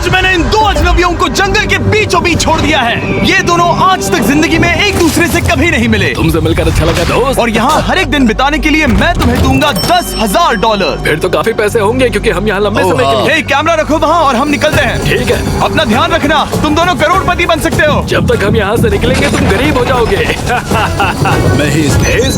आज मैंने इन दो अजनबियों को जंगल के बीचों बीच छोड़ दिया है। ये दोनों आज तक जिंदगी में एक दूसरे से कभी नहीं मिले। तुमसे मिलकर अच्छा लगा दोस्त। और यहाँ हर एक दिन बिताने के लिए मैं तुम्हें दूंगा $10,000। फिर तो काफी पैसे होंगे क्योंकि हम यहाँ लंबे समय के लिए। हे, कैमरा रखो वहाँ और हम निकलते हैं। ठीक है। अपना ध्यान रखना, तुम दोनों करोड़पति बन सकते हो। जब तक हम यहाँ से निकलेंगे तुम गरीब हो जाओगे।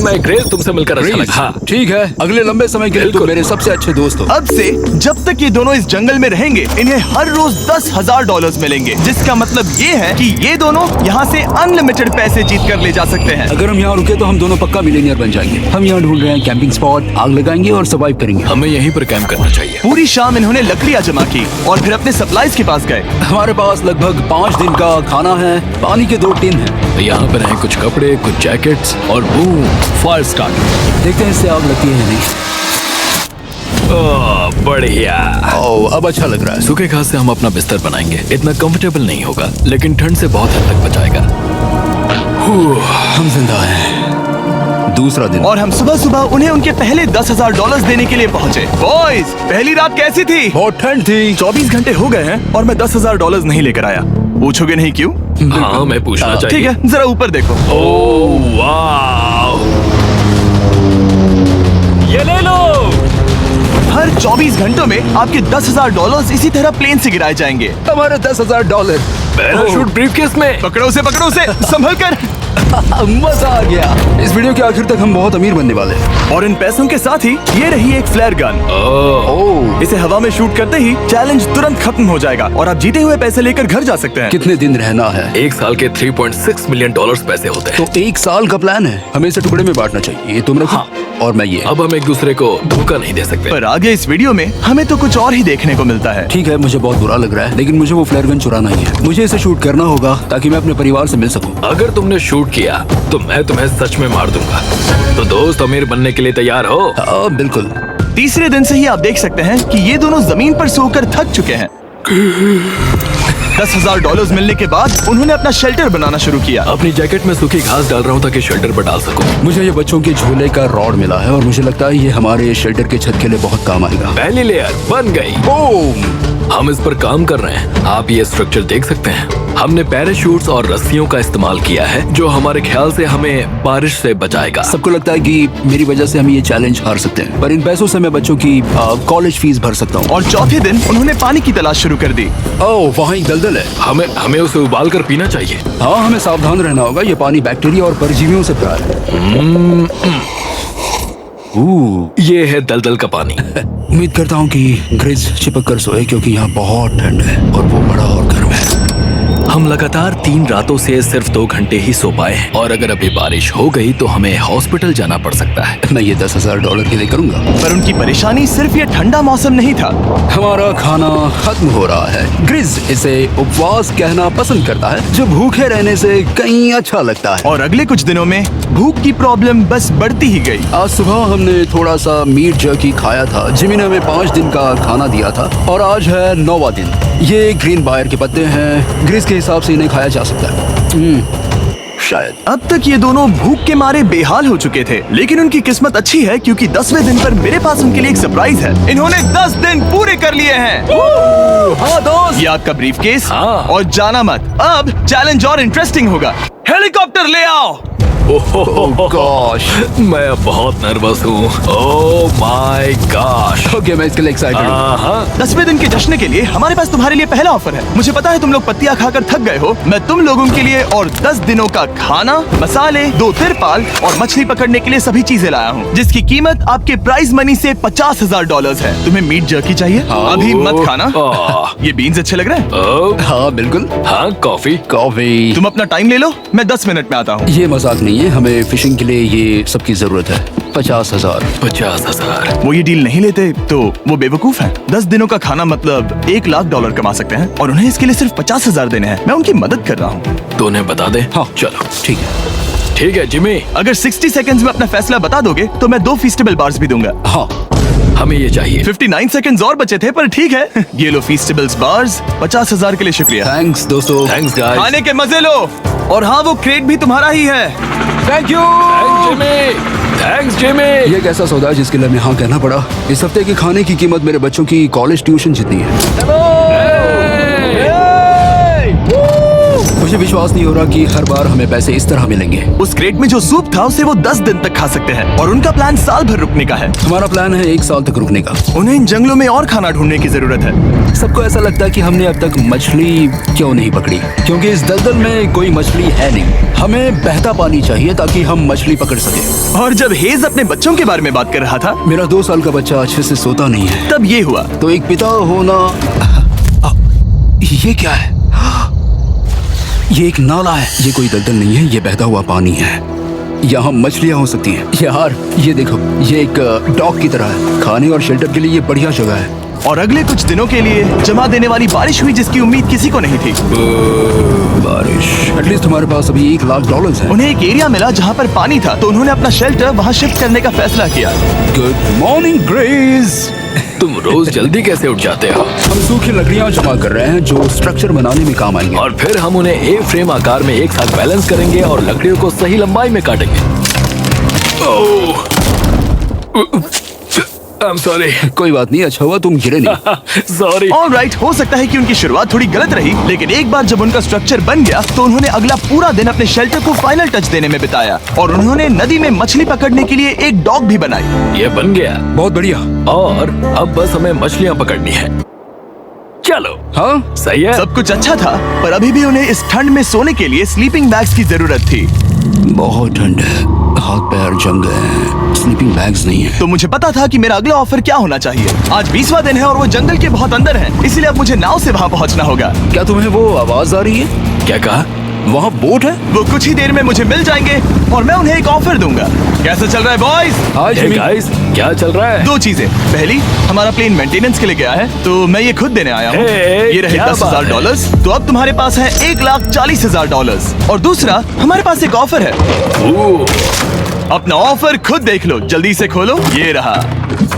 मैं क्रेज, तुमसे मिलकर अच्छा लगा। हाँ। ठीक है, अगले लंबे समय के लिए तुम मेरे सबसे अच्छे दोस्त हो। अब से जब तक ये दोनों इस जंगल में रहेंगे इन्हें हर रोज $10,000 मिलेंगे, जिसका मतलब ये है कि ये दोनों यहाँ से अनलिमिटेड पैसे जीत कर ले जा सकते हैं। अगर हम यहाँ रुके तो हम दोनों पक्का मिलियनियर बन जाएंगे। हम यहाँ ढूंढ रहे हैं कैंपिंग स्पॉट, आग लगाएंगे और सर्वाइव करेंगे। हमें यहीं पर कैंप करना चाहिए। पूरी शाम इन्होंने लकड़ियाँ जमा की और फिर अपने सप्लाईज के पास गए। हमारे पास लगभग 5 दिन का खाना है, पानी के 2 टिन हैं। यहाँ पर हैं कुछ कपड़े, कुछ जैकेट्स और बूम, फायर स्टार्ट। देखते हैं इससे आग लगती है या नहीं। बढ़िया। अब अच्छा लग रहा है। सूखे घास से हम अपना बिस्तर बनाएंगे। इतना कंफर्टेबल नहीं होगा लेकिन ठंड से बहुत हद तक बचाएगा। हम जिंदा हैं। दूसरा दिन और हम सुबह सुबह उन्हें उनके पहले $10,000 देने के लिए पहुँचे। बॉयज, पहली रात कैसी थी? बहुत ठंड थी। 24 घंटे हो गए हैं और मैं $10,000 नहीं लेकर आया। पूछोगे नहीं क्यों? हाँ, मैं पूछना चाहिए। ठीक है, जरा ऊपर देखो। ओह वाह, ये ले लो। हर 24 घंटों में आपके $10,000 इसी तरह प्लेन से गिराए जाएंगे। हमारे $10,000। पैराशूट ब्रीफकेस में। पकड़ो उसे संभल कर। मजा आ गया। इस वीडियो के आखिर तक हम बहुत अमीर बनने वाले हैं। और इन पैसों के साथ ही ये रही एक फ्लेयर गन। इसे हवा में शूट करते ही चैलेंज तुरंत खत्म हो जाएगा और आप जीते हुए पैसे लेकर घर जा सकते हैं। कितने दिन रहना है? 1 साल के $3.6 मिलियन पैसे होते हैं। तो 1 साल का प्लान है। हमें इसे टुकड़े में बांटना चाहिए। ये तुम रखो। हाँ। और मैं ये। अब हम एक दूसरे को धोखा नहीं दे सकते। पर आगे इस वीडियो में हमें तो कुछ और ही देखने को मिलता है। ठीक है, मुझे बहुत बुरा लग रहा है लेकिन मुझे वो फ्लेयर गन चुराना ही है। मुझे इसे शूट करना होगा ताकि मैं अपने परिवार से मिल सकूं। अगर तुमने शूट किया तो मैं तुम्हें सच में मार दूंगा। तो दोस्त, अमीर बनने के लिए तैयार हो? बिल्कुल। तीसरे दिन से ही आप देख सकते हैं कि ये दोनों जमीन पर सोकर थक चुके हैं। $10,000 मिलने के बाद उन्होंने अपना शेल्टर बनाना शुरू किया। अपनी जैकेट में सूखी घास डाल रहा हूँ ताकि शेल्टर पर डाल सकूं। मुझे ये बच्चों के झूले का रॉड मिला है और मुझे लगता है ये हमारे शेल्टर के छत के लिए बहुत काम आएगा। पहली लेयर बन गई। बूम। हम इस पर काम कर रहे हैं। आप ये स्ट्रक्चर देख सकते हैं। हमने पैराशूट्स और रस्सियों का इस्तेमाल किया है जो हमारे ख्याल से हमें बारिश से बचाएगा। सबको लगता है कि मेरी वजह से हम ये चैलेंज हार सकते हैं, पर इन पैसों से मैं बच्चों की कॉलेज फीस भर सकता हूँ। और चौथे दिन उन्होंने पानी की तलाश शुरू कर दी। ओह, वहाँ एक दलदल है। हमें उसे उबाल कर पीना चाहिए। हाँ, हमें सावधान रहना होगा। ये पानी बैक्टीरिया और परजीवियों से भरा है। ये है दलदल का पानी। उम्मीद करता हूँ कि ग्रिज चिपक कर सोए क्योंकि यहाँ बहुत ठंड है और वो बड़ा और गर्म है। हम लगातार 3 रातों से सिर्फ 2 घंटे ही सो पाए हैं और अगर अभी बारिश हो गई तो हमें हॉस्पिटल जाना पड़ सकता है। मैं ये $10,000 के लिए करूंगा। पर उनकी परेशानी सिर्फ ये ठंडा मौसम नहीं था। हमारा खाना खत्म हो रहा है। ग्रिज इसे उपवास कहना पसंद करता है, जो भूखे रहने से कहीं अच्छा लगता है। और अगले कुछ दिनों में भूख की प्रॉब्लम बस बढ़ती ही गई। आज सुबह हमने थोड़ा सा मीट जर्की खाया था। जिमी ने हमें 5 दिन का खाना दिया था और आज है 9वां दिन। ये ग्रीन बायर के पत्ते हैं। ग्रिज के हिसाब से इन्हें खाया जा सकता है। शायद। अब तक ये दोनों भूख के मारे बेहाल हो चुके थे, लेकिन उनकी किस्मत अच्छी है क्योंकि 10वें दिन पर मेरे पास उनके लिए एक सरप्राइज है। इन्होंने 10 दिन पूरे कर लिए हैं। हाँ दोस्त, ये आपका ब्रीफकेस। हाँ। और जाना मत, अब चैलेंज और इंटरेस्टिंग होगा। हेलीकॉप्टर ले आओ। गॉश, मैं अब बहुत नर्वस हूँ। Oh my gosh. ओके, मैं इसके लिए एक्साइटेड हूँ। 10वें दिन के जश्न के लिए हमारे पास तुम्हारे लिए पहला ऑफर है। मुझे पता है तुम लोग पत्तियां खाकर थक गए हो। मैं तुम लोगों के लिए और 10 दिनों का खाना, मसाले, 2 तिरपाल और मछली पकड़ने के लिए सभी चीजें लाया हूँ, जिसकी कीमत आपके प्राइज मनी से $50,000 है। तुम्हें मीट जर्की चाहिए? अभी मत खाना। ये बीन्स अच्छे लग रहे हैं। हाँ बिल्कुल। हाँ, कॉफी। तुम अपना टाइम ले लो, मैं 10 मिनट में आता हूँ। ये मजाक नहीं है, हमें फिशिंग के लिए ये सबकी जरूरत है। 50,000। 50,000। वो ये डील नहीं लेते तो वो बेवकूफ हैं। 10 दिनों का खाना मतलब $1,00,000 कमा सकते हैं और उन्हें इसके लिए सिर्फ 50,000 देने हैं। मैं उनकी मदद कर रहा हूँ। तो उन्हें बता दे। हाँ चलो ठीक है। ठीक है जिमी, अगर 60 सेकंड्स में अपना फैसला बता दोगे तो मैं 2 फीस्टेबल बार्स भी दूंगा। हाँ, हमें ये चाहिए। 59 सेकंड्स और बचे थे पर ठीक है। ये लो फीस्टेबल्स बार्स। 50,000 के लिए शुक्रिया। थैंक्स दोस्तों। Thanks guys. खाने के मजे लो। और हाँ, वो क्रेट भी तुम्हारा ही है। Thank you. Thanks Jimmy. ये एक ऐसा सौदा है जिसके लिए हमें हाँ कहना पड़ा। इस हफ्ते के खाने की कीमत मेरे बच्चों की कॉलेज ट्यूशन जितनी है। विश्वास नहीं हो रहा कि हर बार हमें पैसे इस तरह मिलेंगे। उस क्रेट में जो सूप था उसे वो 10 दिन तक खा सकते हैं और उनका प्लान साल भर रुकने का है। हमारा प्लान है 1 साल तक रुकने का। उन्हें इन जंगलों में और खाना ढूंढने की जरूरत है। सबको ऐसा लगता है कि हमने अब तक मछली क्यों नहीं पकड़ी, क्योंकि इस दलदल में कोई मछली है नहीं। हमें बहता पानी चाहिए ताकि हम मछली पकड़ सके। और जब हेज अपने बच्चों के बारे में बात कर रहा था, मेरा 2 साल का बच्चा अच्छे से सोता नहीं है। तब ये हुआ। तो एक पिता होना, ये क्या है? ये एक नाला है। ये कोई दलदल नहीं है, ये बहता हुआ पानी है। यहाँ मछलियाँ हो सकती हैं। यार ये देखो, ये एक डॉग की तरह है। खाने और शेल्टर के लिए ये बढ़िया जगह है। और अगले कुछ दिनों के लिए जमा देने वाली बारिश हुई जिसकी उम्मीद किसी को नहीं थी। बारिश। एटलीस्ट हमारे पास अभी $1,00,000 है। उन्हें एक एरिया मिला जहाँ पर पानी था, तो उन्होंने अपना शेल्टर वहाँ शिफ्ट करने का फैसला किया। Good morning grace. तुम रोज जल्दी कैसे उठ जाते हो? हम सूखी लकड़ियाँ जमा कर रहे हैं जो स्ट्रक्चर बनाने में काम आएंगे। और फिर हम उन्हें ए फ्रेम आकार में एक साथ बैलेंस करेंगे और लकड़ियों को सही लंबाई में काटेंगे। I'm sorry. कोई बात नहीं, अच्छा हुआ तुम गिरे नहीं। Sorry. ऑलराइट, हो सकता है कि उनकी शुरुआत थोड़ी गलत रही, लेकिन एक बार जब उनका स्ट्रक्चर बन गया तो उन्होंने अगला पूरा दिन अपने शेल्टर को फाइनल टच देने में बिताया और उन्होंने नदी में मछली पकड़ने के लिए एक डॉग भी बनाई। ये बन गया बहुत बढ़िया। और अब बस हमें मछलियाँ पकड़नी है। चलो। हाँ सही है। सब कुछ अच्छा था, पर अभी भी उन्हें इस ठंड में सोने के लिए स्लीपिंग बैग्स की जरूरत थी। बहुत ठंड है, हाथ पैर जम गए हैं, स्लीपिंग बैग्स नहीं है। तो मुझे पता था कि मेरा अगला ऑफर क्या होना चाहिए। आज 20वां दिन है और वो जंगल के बहुत अंदर है, इसलिए अब मुझे नाव से वहाँ पहुँचना होगा। क्या तुम्हें वो आवाज आ रही है? क्या कहा? वहाँ बोट है? वो कुछ ही देर में मुझे मिल जाएंगे और मैं उन्हें एक ऑफर दूंगा। कैसा चल रहा है बॉयज? हाय Hey जिमी। guys, क्या चल रहा है? 2 चीजें। पहली, हमारा प्लेन मेंटेनेंस के लिए गया है, तो मैं ये खुद देने आया हूँ। Hey, ये रहे क्या बात है? $10,000, तो अब तुम्हारे पास है $1,40,000। और दूसरा, हमारे पास एक ऑफर है। ओह, अपना ऑफर खुद देख लो, जल्दी से खोलो। ये रहा।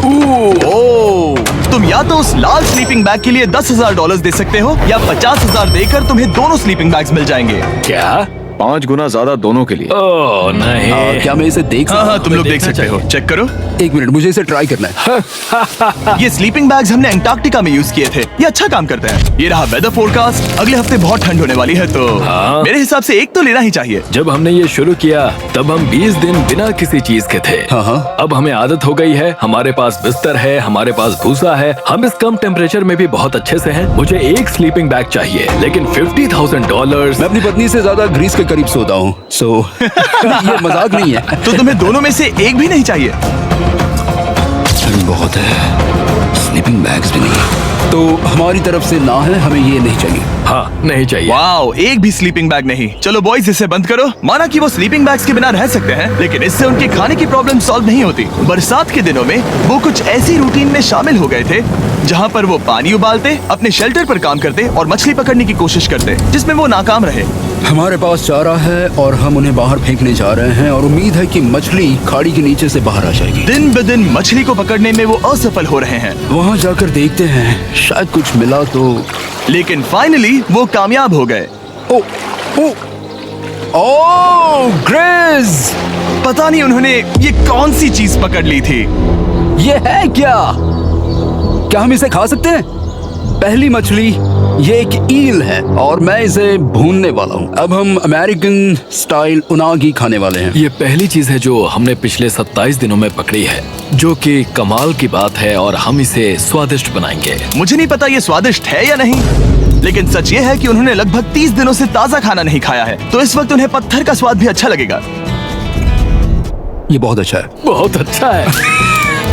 ओह, तुम या तो उस लाल स्लीपिंग बैग के लिए $10,000 दे सकते हो या 50,000 देकर तुम्हें दोनों स्लीपिंग बैग्स मिल जाएंगे। क्या? 5 गुना ज्यादा दोनों के लिए। ओह नहीं। क्या मैं इसे देख हाँ सकता हाँ, तुम लोग देख देखना सकते हो। चेक करो। हूँ? 1 मिनट, मुझे इसे ट्राई करना है। ये स्लीपिंग बैग्स हमने अंटार्कटिका में यूज किए थे। ये अच्छा काम करते हैं। ये रहा वेदर फोरकास्ट। अगले हफ्ते बहुत ठंड होने वाली है, तो हाँ। मेरे हिसाब से एक तो लेना ही चाहिए। जब हमने ये शुरू किया तब हम 20 दिन बिना किसी चीज के थे। हाँ, हाँ। अब हमें आदत हो गई है। हमारे पास बिस्तर है, हमारे पास भूसा है। हम इस कम टेम्परेचर में भी बहुत अच्छे से हैं। मुझे एक स्लीपिंग बैग चाहिए, लेकिन $50,000। मैं अपनी पत्नी से ज्यादा ग्रीस के करीब सोता हूँ, सो ये मजाक नहीं है। तो तुम्हें दोनों में से एक भी नहीं चाहिए? ठंड बहुत है, स्लीपिंग बैग्स भी नहीं। तो हमारी तरफ से ना है, हमें ये नहीं चाहिए। हाँ, नहीं चाहिए। वाओ, एक भी स्लीपिंग बैग नहीं। चलो बॉयज, इसे बंद करो। माना कि वो स्लीपिंग बैग्स के बिना रह सकते हैं, लेकिन इससे उनके खाने की प्रॉब्लम सॉल्व नहीं होती। बरसात के दिनों में वो कुछ ऐसी रूटीन में शामिल हो गए थे जहाँ पर वो पानी उबालते, अपने शेल्टर पर काम करते और मछली पकड़ने की कोशिश करते, जिसमें वो नाकाम रहे। हमारे पास चारा है और हम उन्हें बाहर फेंकने जा रहे हैं और उम्मीद है कि मछली खाड़ी के नीचे से बाहर आ जाएगी। दिन ब दिन मछली को पकड़ने में वो असफल हो रहे हैं, वहाँ जाकर देखते हैं, शायद कुछ मिला तो। लेकिन फाइनली वो कामयाब हो गए। ओ, ओ, ओ, ग्रेस! पता नहीं उन्होंने ये कौन सी चीज पकड़ ली थी। ये है क्या? क्या हम इसे खा सकते हैं? पहली मछली, ये एक ईल है और मैं इसे भूनने वाला हूँ। अब हम अमेरिकन स्टाइल उनागी खाने वाले हैं। ये पहली चीज है जो हमने पिछले 27 दिनों में पकड़ी है, जो कि कमाल की बात है और हम इसे स्वादिष्ट बनाएंगे। मुझे नहीं पता ये स्वादिष्ट है या नहीं, लेकिन सच ये है कि उन्होंने लगभग 30 दिनों से ताजा खाना नहीं खाया है, तो इस वक्त उन्हें पत्थर का स्वाद भी अच्छा लगेगा। ये बहुत अच्छा है। बहुत अच्छा है।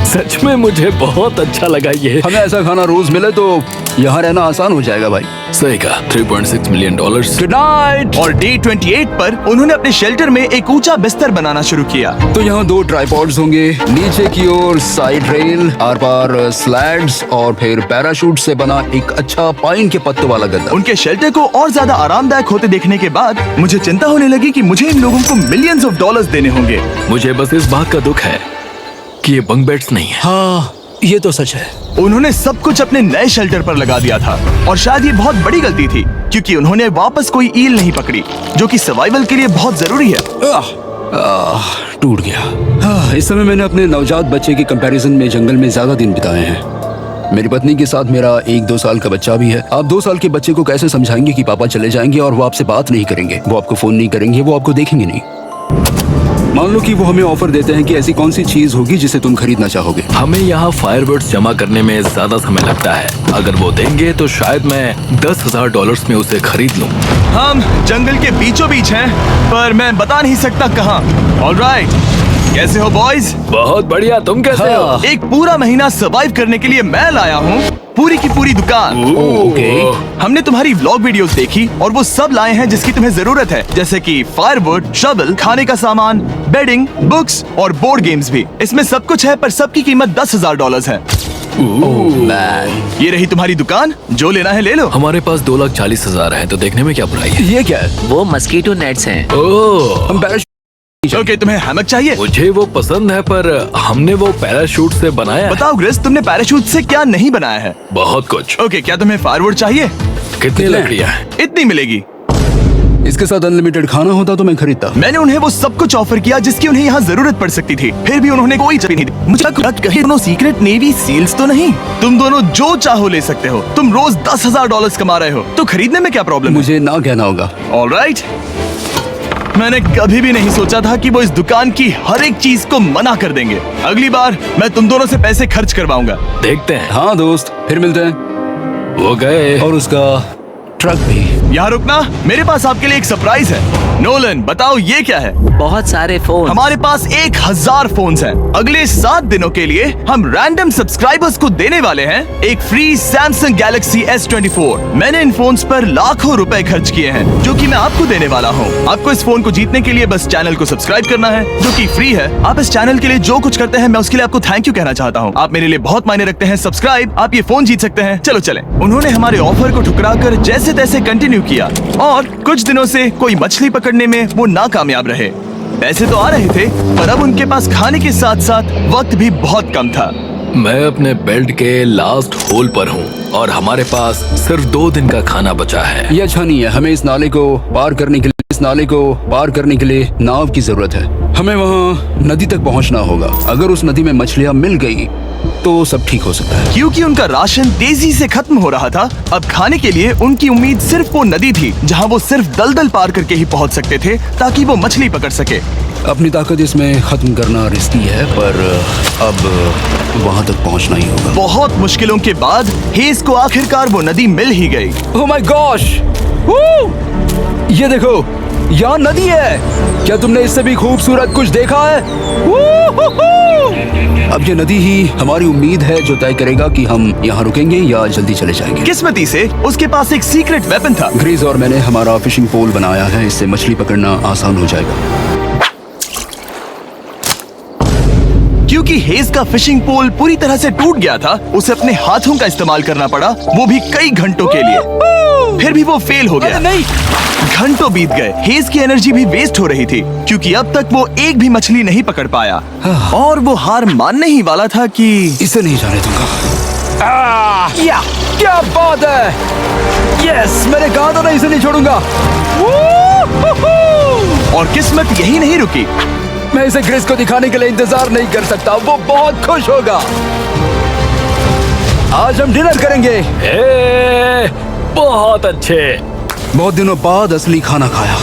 सच में मुझे बहुत अच्छा लगा ये। हमें ऐसा खाना रोज मिले तो यहाँ रहना आसान हो जाएगा भाई। सही कहा। $3.6 मिलियन। Good night. और डे 28 पर उन्होंने अपने शेल्टर में एक ऊंचा बिस्तर बनाना शुरू किया। तो यहाँ 2 ट्राइपॉड्स होंगे, नीचे की ओर side rail, are par slides और फिर पैराशूट से बना एक अच्छा पाइन के पत्तों वाला गद्दा। उनके शेल्टर को और ज्यादा आरामदायक होते देखने के बाद मुझे चिंता होने लगी कि मुझे इन लोगों को मिलियंस ऑफ डॉलर्स देने होंगे। मुझे बस इस बात का दुख है कि ये बंक बेड्स नहीं है। हाँ, ये तो सच है। उन्होंने सब कुछ अपने नए शेल्टर पर लगा दिया था और शायद ये बहुत बड़ी गलती थी, क्योंकि उन्होंने वापस कोई ईल नहीं पकड़ी, जो कि सर्वाइवल के लिए बहुत जरूरी है। टूट गया। इस समय मैंने अपने नवजात बच्चे के कंपैरिजन में जंगल में ज्यादा दिन बिताए हैं। मेरी पत्नी के साथ मेरा 1-2 साल का बच्चा भी है। आप 2 साल के बच्चे को कैसे समझाएंगे कि पापा चले जाएंगे और वो आपसे बात नहीं करेंगे, वो आपको फोन नहीं करेंगे, वो आपको देखेंगे नहीं। मान लो कि वो हमें ऑफर देते हैं कि ऐसी कौन सी चीज होगी जिसे तुम खरीदना चाहोगे। हमें यहाँ फायरवर्ड्स जमा करने में ज्यादा समय लगता है। अगर वो देंगे तो शायद मैं $10,000 में उसे खरीद लूँ। हम जंगल के बीचों बीच हैं, पर मैं बता नहीं सकता कहाँ। ऑलराइट, कैसे हो बॉयज? बहुत बढ़िया, तुम कैसे हो? एक पूरा महीना सर्वाइव करने के लिए मैं लाया हूँ पूरी की पूरी दुकान। ओके। हमने तुम्हारी व्लॉग वीडियोस देखी और वो सब लाए हैं जिसकी तुम्हें जरूरत है, जैसे कि फायरवुड, शवल, खाने का सामान, बेडिंग, बुक्स और बोर्ड गेम्स भी। इसमें सब कुछ है, पर सबकी कीमत $10,000 है। ये रही तुम्हारी दुकान, जो लेना है ले लो। हमारे पास 2,40,000 है, तो देखने में क्या बुराई है? ये क्या है? वो मस्कीटो नेट्स हैं। ओह, हम पैराशूट ओके, तुम्हें हैमक चाहिए? मुझे वो पसंद है, पर हमने वो पैराशूट से बनाया है। बताओ ग्रेस, तुमने पैराशूट से क्या नहीं बनाया है? बहुत कुछ। ओके, क्या तुम्हें फायरवुड चाहिए? कितनी लकड़ियाँ हैं? इतनी मिलेगी। इसके साथ अनलिमिटेड खाना होता तो मैं खरीदता। मैंने उन्हें वो सब कुछ ऑफर किया जिसकी उन्हें यहाँ जरूरत पड़ सकती थी, फिर भी उन्होंने कोई जवाब नहीं दी। मुझे लगा कहीं दोनों सीक्रेट नेवी सील्स तो नहीं? तुम दोनों जो चाहो ले सकते हो। तुम रोज $10,000 कमा रहे हो, तो खरीदने में क्या प्रॉब्लम है? मुझे ना कहना होगा। ऑलराइट, मैंने कभी भी नहीं सोचा था कि वो इस दुकान की हर एक चीज को मना कर देंगे। अगली बार मैं तुम दोनों से पैसे खर्च करवाऊंगा। देखते हैं। हाँ दोस्त, फिर मिलते हैं। वो गए। और उसका ट्रक भी। यहाँ रुकना, मेरे पास आपके लिए एक सरप्राइज है। नोलन, बताओ ये क्या है? बहुत सारे फोन। हमारे पास 1,000 फोन्स हैं। अगले 7 दिनों के लिए हम रैंडम सब्सक्राइबर्स को देने वाले हैं एक फ्री Samsung Galaxy S24। मैंने इन फोन्स पर लाखों रुपए खर्च किए हैं, जो कि मैं आपको देने वाला हूँ। आपको इस फोन को जीतने के लिए बस चैनल को सब्सक्राइब करना है, जो कि फ्री है। आप इस चैनल के लिए जो कुछ करते हैं, मैं उसके लिए आपको थैंक यू कहना चाहता हूँ। आप मेरे लिए बहुत मायने रखते हैं। सब्सक्राइब, आप ये फोन जीत सकते हैं। चलो चलें। उन्होंने हमारे ऑफर को ठुकरा कर जैसे तैसे कंटिन्यू किया, और कुछ दिनों से कोई मछली पकड़ने में वो नाकामयाब रहे। पैसे तो आ रहे थे, पर अब उनके पास खाने के साथ साथ वक्त भी बहुत कम था। मैं अपने बेल्ट के लास्ट होल पर हूँ और हमारे पास सिर्फ 2 दिन का खाना बचा है। ये अच्छा नहीं है। हमें इस नाले को पार करने के लिए नाव की जरूरत है। हमें वहाँ नदी तक पहुँचना होगा। अगर उस नदी में मछलियाँ मिल गई तो सब ठीक हो सकता है। क्योंकि उनका राशन तेजी से खत्म हो रहा था, अब खाने के लिए उनकी उम्मीद सिर्फ वो नदी थी, जहाँ वो सिर्फ दलदल पार करके ही पहुँच सकते थे, ताकि वो मछली पकड़ सके। अपनी ताकत इसमें खत्म करना रिस्की है, पर अब वहाँ तक पहुँचना ही होगा। बहुत मुश्किलों के बाद हेज को आखिरकार वो नदी मिल ही गई। Oh my gosh! ये देखो, यहाँ नदी है। क्या तुमने इससे भी खूबसूरत कुछ देखा है? अब ये नदी ही हमारी उम्मीद है जो तय करेगा कि हम यहाँ रुकेंगे या जल्दी चले जाएंगे। किस्मती से उसके पास एक सीक्रेट वेपन था। ग्रीज और मैंने हमारा फिशिंग पोल बनाया है, इससे मछली पकड़ना आसान हो जाएगा। क्योंकि हेज का फिशिंग पोल पूरी तरह से टूट गया था, उसे अपने हाथों का इस्तेमाल करना पड़ा, वो भी कई घंटों के लिए। फिर भी वो फेल हो गया। नहीं, घंटों बीत गए। हेज की एनर्जी भी वेस्ट हो रही थी, क्योंकि अब तक वो एक भी मछली नहीं पकड़ पाया, और वो हार मानने ही वाला था कि इसे नहीं जाने दूंगा। या क्या बात है! यस, मैंने कहा था ना, इसे नहीं छोड़ूंगा। और किस्मत यही नहीं रुकी। मैं इसे ग्रेस को दिखाने के लिए इंतजार नहीं कर सकता। वो बहुत खुश होगा। आज हम डिनर करेंगे। बहुत अच्छे। बहुत दिनों बाद असली खाना खाया।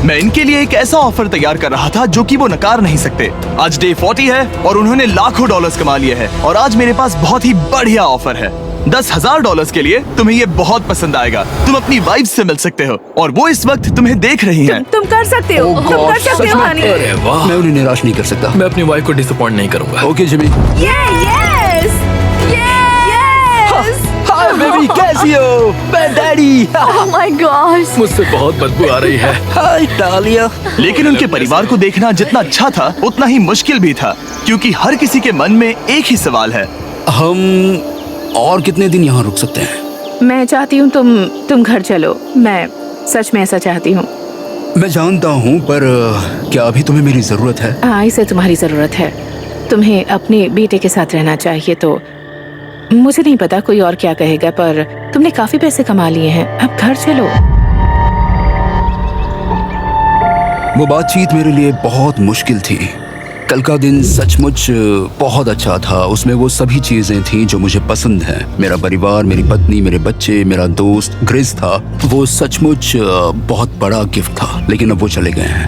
मैं इनके लिए एक ऐसा ऑफर तैयार कर रहा था जो कि वो नकार नहीं सकते। आज डे 40 है और उन्होंने लाखों डॉलर्स कमा लिए हैं, और आज मेरे पास बहुत ही बढ़िया ऑफर है। $10,000 के लिए तुम्हें ये बहुत पसंद आएगा। तुम अपनी वाइफ से मिल सकते हो, और वो इस वक्त तुम्हें देख रही हैं। तुम कर सकते हो। Oh तुम कर God, सकते सच हो में? हनी। अरे वाह, मैं उन्हें निराश नहीं कर सकता। मैं अपनी वाइफ को डिसअपॉइंट नहीं करूंगा। Okay Jimmy. Yes hi baby, कैसी हो? मैं डैडी। Oh my God. मुझसे बहुत बदबू आ रही है। हाय डालिया। लेकिन उनके परिवार को देखना जितना अच्छा था, उतना ही मुश्किल भी था, क्योंकि हर किसी के मन में एक ही सवाल है। हम और कितने दिन यहाँ रुक सकते हैं? मैं चाहती हूँ तुम घर चलो। मैं सच में ऐसा चाहती हूँ। मैं जानता हूँ, पर क्या अभी तुम्हें मेरी जरूरत है? हाँ, इसे तुम्हारी जरूरत है। तुम्हें अपने बेटे के साथ रहना चाहिए। तो मुझे नहीं पता कोई और क्या कहेगा, पर तुमने काफी पैसे कमा लिए हैं, अब घर चलो। वो बातचीत मेरे लिए बहुत मुश्किल थी। कल का दिन सचमुच बहुत अच्छा था। उसमें वो सभी चीजें थी जो मुझे पसंद हैं। मेरा परिवार, मेरी पत्नी, मेरे बच्चे, मेरा दोस्त ग्रिस था। वो सचमुच बहुत बड़ा गिफ्ट था, लेकिन अब वो चले गए हैं।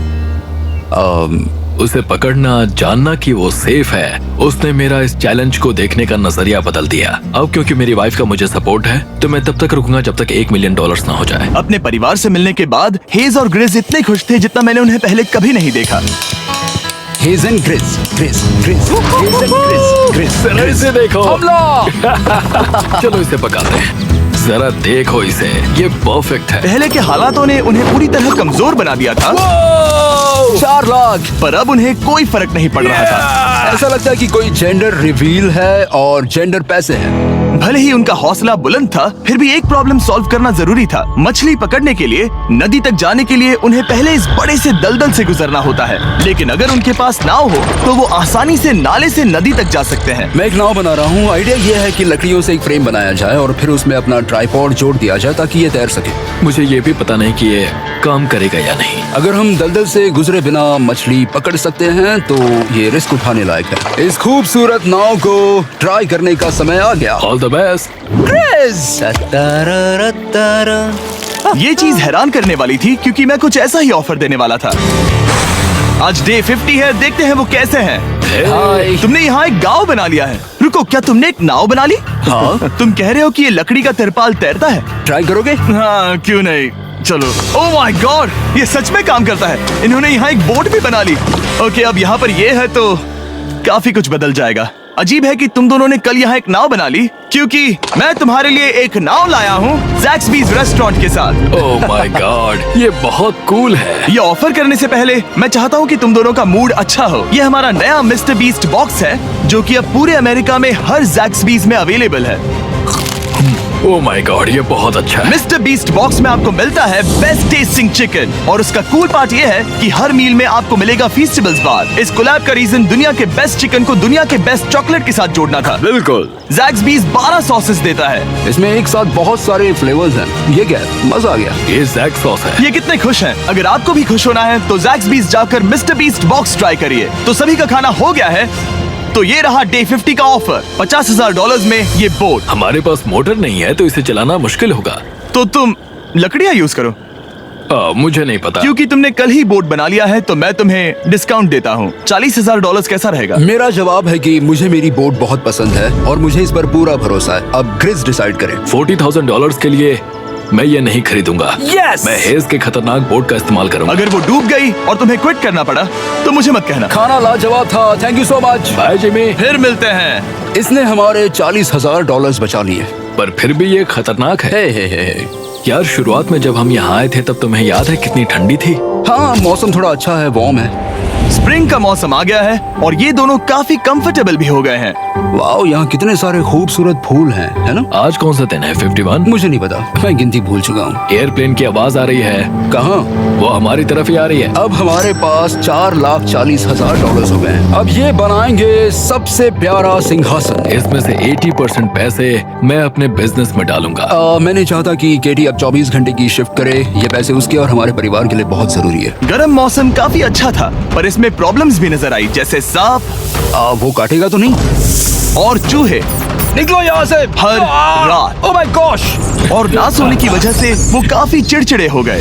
उसे पकड़ना, जानना कि वो सेफ है, उसने मेरा इस चैलेंज को देखने का नजरिया बदल दिया। अब क्योंकि मेरी वाइफ का मुझे सपोर्ट है, तो मैं तब तक रुकूंगा जब तक $1 मिलियन ना हो जाए। अपने परिवार से मिलने के बाद हेज और ग्रिस इतने खुश थे जितना मैंने उन्हें पहले कभी नहीं देखा। हेज एंड ग्रिस, ग्रिस, ग्रिस, हेज एंड ग्रिस, ग्रिस, जरा इसे देखो। हमला! चलो इसे पकाते हैं। जरा देखो इसे, ये परफेक्ट है। पहले के हालातों ने उन्हें पूरी तरह कमजोर बना दिया था, 4 लाख। पर अब उन्हें कोई फर्क नहीं पड़ रहा था। ऐसा लगता है कि कोई जेंडर रिवील है और जेंडर पैसे हैं। भले ही उनका हौसला बुलंद था, फिर भी एक प्रॉब्लम सॉल्व करना जरूरी था। मछली पकड़ने के लिए नदी तक जाने के लिए उन्हें पहले इस बड़े से दलदल से गुजरना होता है, लेकिन अगर उनके पास नाव हो तो वो आसानी से नाले से नदी तक जा सकते हैं। मैं एक नाव बना रहा हूँ। आइडिया ये है कि लकड़ियों से एक फ्रेम बनाया जाए और फिर उसमें अपना ट्राइपॉड जोड़ दिया जाए ताकि ये तैर सके। मुझे ये भी पता नहीं कि ये काम करेगा या नहीं। अगर हम दलदल से गुजरे बिना मछली पकड़ सकते हैं तो ये रिस्क उठाने लायक है। इस खूबसूरत नाव को ट्राई करने का समय आ गया। All the best. ये चीज हैरान करने वाली थी क्योंकि मैं कुछ ऐसा ही ऑफर देने वाला था। आज डे 50 है, देखते हैं वो कैसे हैं। हाय। तुमने यहाँ एक गांव बना लिया है। रुको, क्या तुमने एक नाव बना ली? हाँ। तुम कह रहे हो कि ये लकड़ी का तिरपाल तैरता है? ट्राई करोगे? हाँ, क्यों नहीं। चलो। ओह माय गॉड, ये सच में काम करता है। इन्होंने यहाँ एक बोट भी बना ली। ओके, अब यहाँ पर ये है तो काफी कुछ बदल जाएगा। अजीब है कि तुम दोनों ने कल यहाँ एक नाव बना ली, क्योंकि मैं तुम्हारे लिए एक नाव लाया हूँ ज़ैक्सबीज़ रेस्टोरेंट के साथ। ओह माय गॉड, ये बहुत कूल है। ये ऑफर करने से पहले मैं चाहता हूँ कि तुम दोनों का मूड अच्छा हो। ये हमारा नया मिस्टर बीस्ट बॉक्स है, जो कि अब पूरे अमेरिका में हर ज़ैक्सबीज़ में अवेलेबल है। ओह माय गॉड, ये बहुत अच्छा है। मिस्टर बीस्ट बॉक्स में आपको मिलता है बेस्ट टेस्टिंग चिकन, और उसका कूल पार्ट ये है कि हर मील में आपको मिलेगा फीस्टेबल्स बार। इस कोलैब का रीजन दुनिया के बेस्ट चिकन को दुनिया के बेस्ट चॉकलेट के साथ जोड़ना था। बिल्कुल। ज़ैक्सबीज़ 12 सॉसेस देता है। इसमें एक साथ बहुत सारे फ्लेवर्स हैं। ये क्या है? मजा आ गया। ये जैक सॉस है। ये कितने खुश हैं। अगर आपको भी खुश होना है तो ज़ैक्सबीज़ जाकर मिस्टर बीस्ट बॉक्स ट्राई करिए। तो सभी का खाना हो गया है, तो ये रहा डे 50 का ऑफर। $50,000 में ये बोट। हमारे पास मोटर नहीं है तो इसे चलाना मुश्किल होगा। तो तुम लकड़ियाँ यूज करो। मुझे नहीं पता। क्योंकि तुमने कल ही बोट बना लिया है तो मैं तुम्हें डिस्काउंट देता हूँ। $40,000 कैसा रहेगा? मेरा जवाब है कि मुझे मेरी बोट बहुत पसंद है और मुझे इस पर पूरा भरोसा है। अब ग्रिस डिसाइड करें। $40,000 के लिए मैं ये नहीं खरीदूंगा। Yes! मैं हेज के खतरनाक बोट का इस्तेमाल करूंगा। अगर वो डूब गई और तुम्हें क्विट करना पड़ा तो मुझे मत कहना। खाना लाजवाब था। Thank you so much. Bye Jimmy. फिर मिलते हैं। इसने हमारे $40,000 बचा लिए। पर फिर भी ये खतरनाक है। हे। यार, शुरुआत में जब हम यहाँ आए थे तब तुम्हें याद है कितनी ठंडी थी? हाँ, मौसम थोड़ा अच्छा है, वार्म है। स्प्रिंग का मौसम आ गया है और ये दोनों काफी कंफर्टेबल भी हो गए हैं। वाओ, यहाँ कितने सारे खूबसूरत फूल हैं, है ना? आज कौन सा दिन है? 51? मुझे नहीं पता, मैं गिनती भूल चुका हूँ। एयरप्लेन की आवाज आ रही है। कहाँ? वो हमारी तरफ ही आ रही है। अब हमारे पास $4,40,000 हो गए हैं। अब ये बनाएंगे सबसे प्यारा सिंहासन। इसमें से 80% पैसे मैं अपने बिजनेस में डालूंगा। मैं नहीं चाहता कि केटी अब 24 घंटे की शिफ्ट करे। ये पैसे उसके और हमारे परिवार के लिए बहुत जरूरी है। गर्म मौसम काफी अच्छा था, पर इसमें प्रॉब्लम्स भी नजर आई, जैसे सांप वो काटेगा तो नहीं? और चूहे निकलो यहाँ से हर रात। Oh my gosh! और ना सोने की वजह से वो काफी चिड़चिड़े हो गए।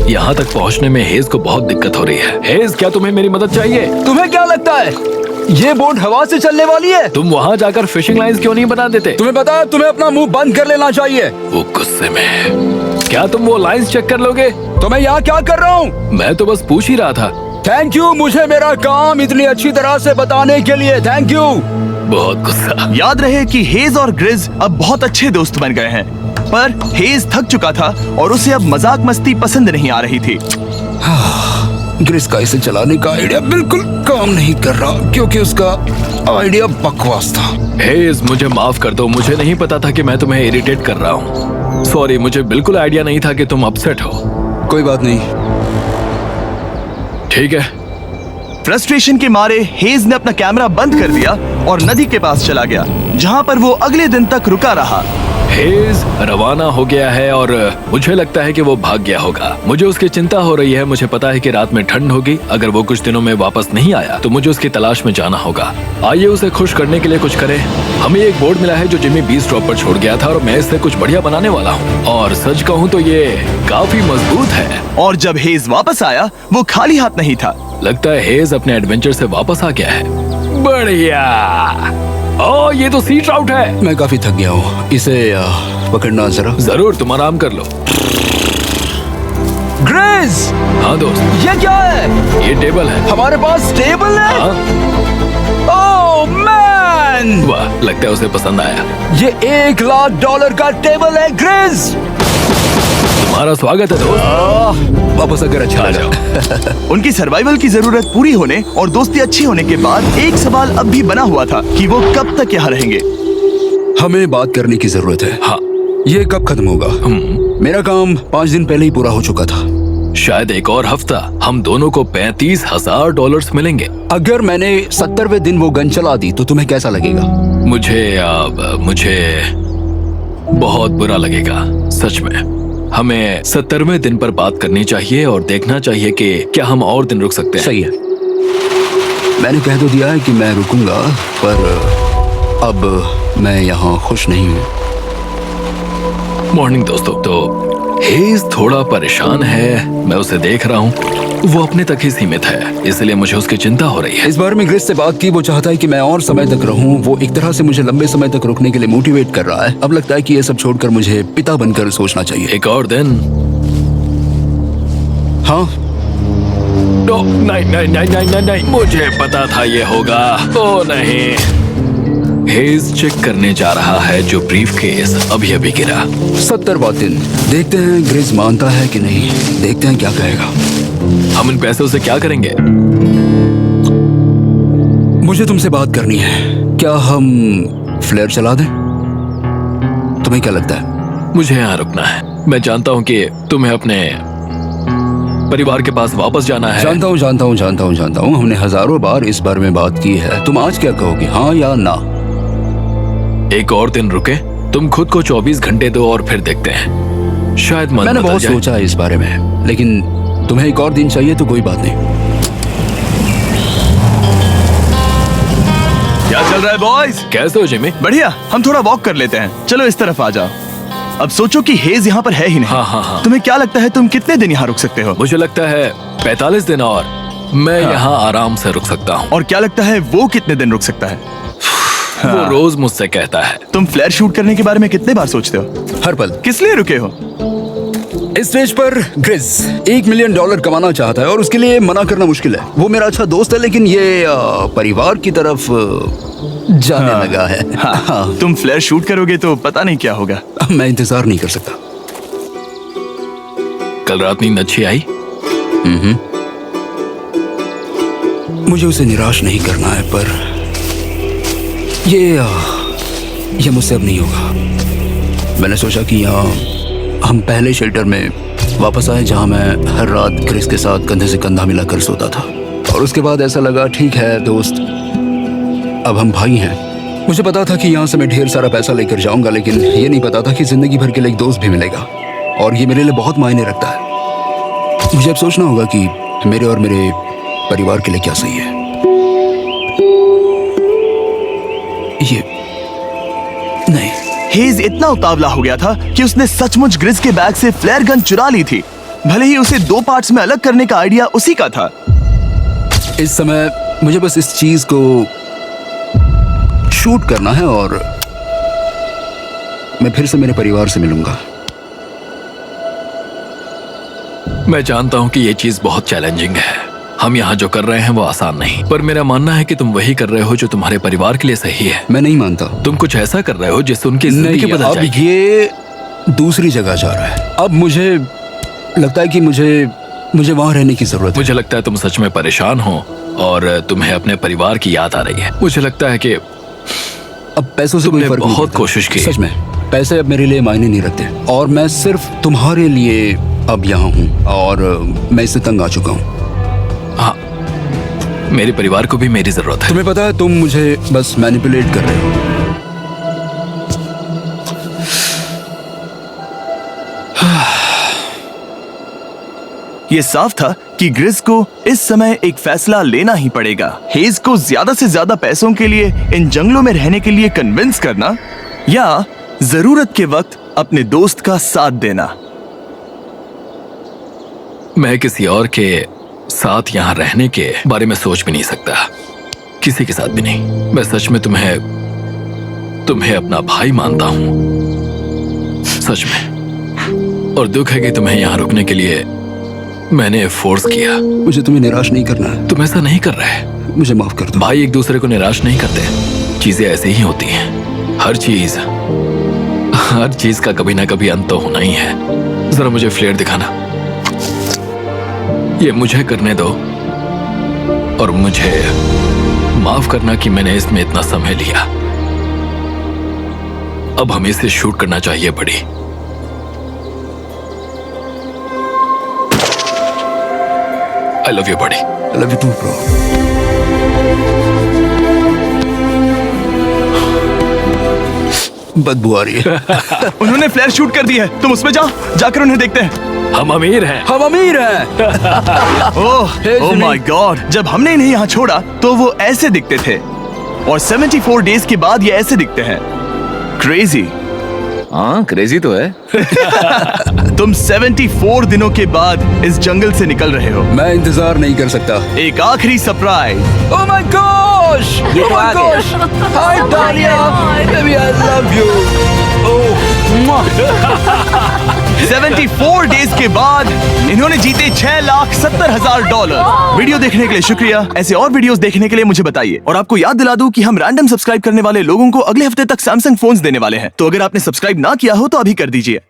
यहाँ तक पहुँचने में हेज को बहुत दिक्कत हो रही है। हेज, क्या तुम्हें मेरी मदद चाहिए? तुम्हें क्या लगता है ये बोट हवा से चलने वाली है? तुम वहाँ जाकर फिशिंग लाइंस क्यों नहीं बना देते? तुम्हें पता है, तुम्हें अपना मुंह बंद कर लेना चाहिए। वो गुस्से में। क्या तुम वो लाइंस चेक कर लोगे? तो मैं यहाँ क्या कर रहा हूँ? मैं तो बस पूछ ही रहा था। थैंक यू, मुझे मेरा काम इतनी अच्छी तरह से बताने के लिए। Thank you. बहुत गुस्सा। याद रहे कि हेज और ग्रिज अब बहुत अच्छे दोस्त बन गए हैं, पर हेज थक चुका था और उसे अब मजाक मस्ती पसंद नहीं आ रही थी। ग्रिस का इसे चलाने का आइडिया बिल्कुल काम नहीं कर रहा क्योंकि उसका आइडिया बकवास था। हेज, मुझे माफ कर दो। मुझे नहीं पता था कि मैं तुम्हें इरिटेट कर रहा हूँ। सॉरी, मुझे बिल्कुल आइडिया नहीं था कि तुम अपसेट हो। कोई बात नहीं। ठीक है। फ्रस्ट्रेशन के मारे हेज ने अपना कैमरा बंद कर दिया और नदी के पास चला गया, जहाँ पर वो अगले दिन तक रुका रहा। हेज रवाना हो गया है और मुझे लगता है कि वो भाग गया होगा। मुझे उसकी चिंता हो रही है। मुझे पता है कि रात में ठंड होगी। अगर वो कुछ दिनों में वापस नहीं आया तो मुझे उसकी तलाश में जाना होगा। आइए उसे खुश करने के लिए कुछ करें। हमें एक बोर्ड मिला है जो जिमी बीस ड्रॉप पर छोड़ गया था और मैं इससे कुछ बढ़िया बनाने वाला हूँ। और सच कहूँ तो ये काफी मजबूत है। और जब हेज वापस आया वो खाली हाथ नहीं था। लगता है हेज अपने एडवेंचर से वापस आ गया है। बढ़िया। ओ, ये तो सी ट्राउट है। मैं काफी थक गया हूँ, इसे पकड़ना जरा। जरूर, तुम आराम कर लो। ग्रिज, हाँ दोस्त, ये क्या है? ये टेबल है। हमारे पास टेबल है। हाँ? ओह मैन, वाह, लगता है उसे पसंद आया। ये $1,00,000 का टेबल है ग्रिज। तुम्हारा स्वागत है दोस्त। वापस अगर अच्छा लगा। उनकी सर्वाइवल की जरूरत पूरी होने और दोस्ती अच्छी होने के बाद एक सवाल अब भी बना हुआ था कि वो कब तक यहाँ रहेंगे। हमें बात करने की जरूरत है। हाँ। ये कब खत्म होगा? मेरा काम 5 दिन पहले ही पूरा हो चुका था। शायद एक और हफ्ता। हम दोनों को $35,000 मिलेंगे। अगर मैंने 70वें दिन वो गन चला दी तो तुम्हें कैसा लगेगा? मुझे बहुत बुरा लगेगा, सच में। हमें 70वें दिन पर बात करनी चाहिए और देखना चाहिए कि क्या हम और दिन रुक सकते हैं। सही है। मैंने कह तो दिया है कि मैं रुकूंगा, पर अब मैं यहाँ खुश नहीं हूँ। मॉर्निंग दोस्तों। तो हेज थोड़ा परेशान है, मैं उसे देख रहा हूँ। वो अपने तक ही सीमित है, इसलिए मुझे उसकी चिंता हो रही है। इस बार में ग्रिस से बात की, वो चाहता है कि मैं और समय तक रहूं। वो एक तरह से मुझे लंबे समय तक रुकने के लिए मोटिवेट कर रहा है। अब लगता है कि ये सब छोड़कर मुझे पिता बनकर सोचना चाहिए। एक और दिन। हाँ, नहीं, मुझे पता था ये होगा। ओ नहीं। हेज चेक करने जा रहा है जो ब्रीफकेस अभी अभी गिरा। 70वां दिन। देखते हैं ग्रिस मानता है कि नहीं। देखते हैं क्या कहेगा। हम इन पैसों से क्या करेंगे? मुझे तुमसे बात करनी है। क्या हम फ्लेयर चला दें? तुम्हें क्या लगता है? मुझे यहाँ रुकना है। मैं जानता हूँ कि तुम्हें अपने परिवार के पास वापस जाना है। जानता हूँ। हमने हजारों बार इस बारे में बात की है। तुम आज क्या कहोगे, हाँ या ना? एक और दिन रुके। तुम खुद को 24 घंटे दो और फिर देखते हैं। शायद मन मैंने बदल बहुत जाए। सोचा है इस बारे में, लेकिन तुम्हें एक और दिन चाहिए तो कोई बात नहीं। क्या चल रहा है बॉयज? कैसे हो जिमी? बढ़िया। हम थोड़ा वॉक कर लेते हैं। चलो इस तरफ आ जाओ। अब सोचो कि हेज यहाँ पर है ही नहीं। हाँ। तुम्हें क्या लगता है तुम कितने दिन यहाँ रुक सकते हो? मुझे लगता है 45 दिन और मैं यहाँ आराम से रुक सकता हूँ। और क्या लगता है वो कितने दिन रुक सकता है? वो रोज मुझसे कहता है। तुम फ्लेयर शूट करने के बारे में कितने बार सोचते हो? हर पल। किस लिए रुके हो? इस स्टेज पर ग्रिस $1 मिलियन कमाना चाहता है और उसके लिए मना करना मुश्किल है। वो मेरा अच्छा दोस्त है, लेकिन ये परिवार की तरफ जाने लगा है। हाँ। तुम फ्लेयर शूट करोगे तो पता नहीं क्या होगा। मैं इंतजार नहीं कर सकता। कल रात नींद अच्छी आई? मुझे उसे निराश नहीं करना है, पर ये मुझसे अब नहीं होगा। मैंने सोचा कि हम पहले शेल्टर में वापस आए जहां मैं हर रात ग्रिस के साथ कंधे से कंधा मिलाकर सोता था। और उसके बाद ऐसा लगा, ठीक है दोस्त, अब हम भाई हैं। मुझे पता था कि यहाँ से मैं ढेर सारा पैसा लेकर जाऊंगा, लेकिन ये नहीं पता था कि जिंदगी भर के लिए एक दोस्त भी मिलेगा। और ये मेरे लिए बहुत मायने रखता है। मुझे अब सोचना होगा कि मेरे और मेरे परिवार के लिए क्या सही है। ये नहीं। हेज इतना उतावला हो गया था कि उसने सचमुच ग्रिस के बैग से फ्लेयर गन चुरा ली थी। भले ही उसे 2 पार्ट्स में अलग करने का आइडिया उसी का था। इस समय मुझे बस इस चीज को शूट करना है और मैं फिर से मेरे परिवार से मिलूंगा। मैं जानता हूँ कि ये चीज बहुत चैलेंजिंग है। हम यहाँ जो कर रहे हैं वो आसान नहीं, पर मेरा मानना है कि तुम वही कर रहे हो जो तुम्हारे परिवार के लिए सही है। मैं नहीं मानता। तुम कुछ ऐसा कर रहे हो जिससे उनकी जिंदगी बदल अब जाएगी। ये दूसरी जगह जा रहा है। अब मुझे लगता है कि मुझे वहां रहने की जरूरत है। मुझे लगता है तुम सच में परेशान हो और तुम्हें अपने परिवार की याद आ रही है। मुझे लगता है कि अब पैसों से कोई तुमने फर्क नहीं बहुत पड़ता। कोशिश की। सच में पैसे अब मेरे लिए मायने नहीं रखते और मैं सिर्फ तुम्हारे लिए अब यहाँ हूँ और मैं इससे तंग आ चुका हूँ। हाँ, मेरे परिवार को भी मेरी जरूरत है। तुम्हें पता है, तुम मुझे बस मैनिपुलेट कर रहे हो। ये साफ था कि ग्रिस को इस समय एक फैसला लेना ही पड़ेगा। हेज को ज्यादा से ज्यादा पैसों के लिए इन जंगलों में रहने के लिए कन्विंस करना, या जरूरत के वक्त अपने दोस्त का साथ देना। मैं किसी और के साथ यहाँ रहने के बारे में सोच भी नहीं सकता, किसी के साथ भी नहीं। मैं सच में तुम्हें अपना भाई मानता हूँ, सच में। और दुख है कि तुम्हें यहाँ रुकने के लिए मैंने फोर्स किया। मुझे तुम्हें निराश नहीं करना है। तुम ऐसा नहीं कर रहे। मुझे माफ कर दो। भाई एक दूसरे को निराश नहीं करते, चीजें ऐसे ही होती हैं। हर चीज का कभी ना कभी अंत तो होना ही है। जरा मुझे फ्लेयर दिखाना, ये मुझे करने दो, और मुझे माफ करना कि मैंने इसमें इतना समय लिया। अब हमें इसे शूट करना चाहिए बड़ी। I love you, buddy. I love you too, bro. बदबू आ रही है। उन्होंने फ्लेयर शूट कर दी है, तुम उसमें जाकर उन्हें देखते हैं। हम अमीर हैं। हम अमीर हैं। ओह माय गॉड, जब हमने इन्हें यहाँ छोड़ा तो वो ऐसे दिखते थे, और 74 डेज के बाद ये ऐसे दिखते हैं। क्रेजी। हाँ, क्रेजी तो है। तुम 74 दिनों के बाद इस जंगल से निकल रहे हो। मैं इंतजार नहीं कर सकता। एक आखिरी सरप्राइज। ओह माय गॉश, ये तो आ गया। हाय डालिया, baby I love you. Oh 74 days के बाद इन्होंने जीते $6,70,000। वीडियो देखने के लिए शुक्रिया। ऐसे और वीडियोस देखने के लिए मुझे बताइए। और आपको याद दिला दूं कि हम रैंडम सब्सक्राइब करने वाले लोगों को अगले हफ्ते तक सैमसंग फोन्स देने वाले हैं। तो अगर आपने सब्सक्राइब ना किया हो तो अभी कर दीजिए।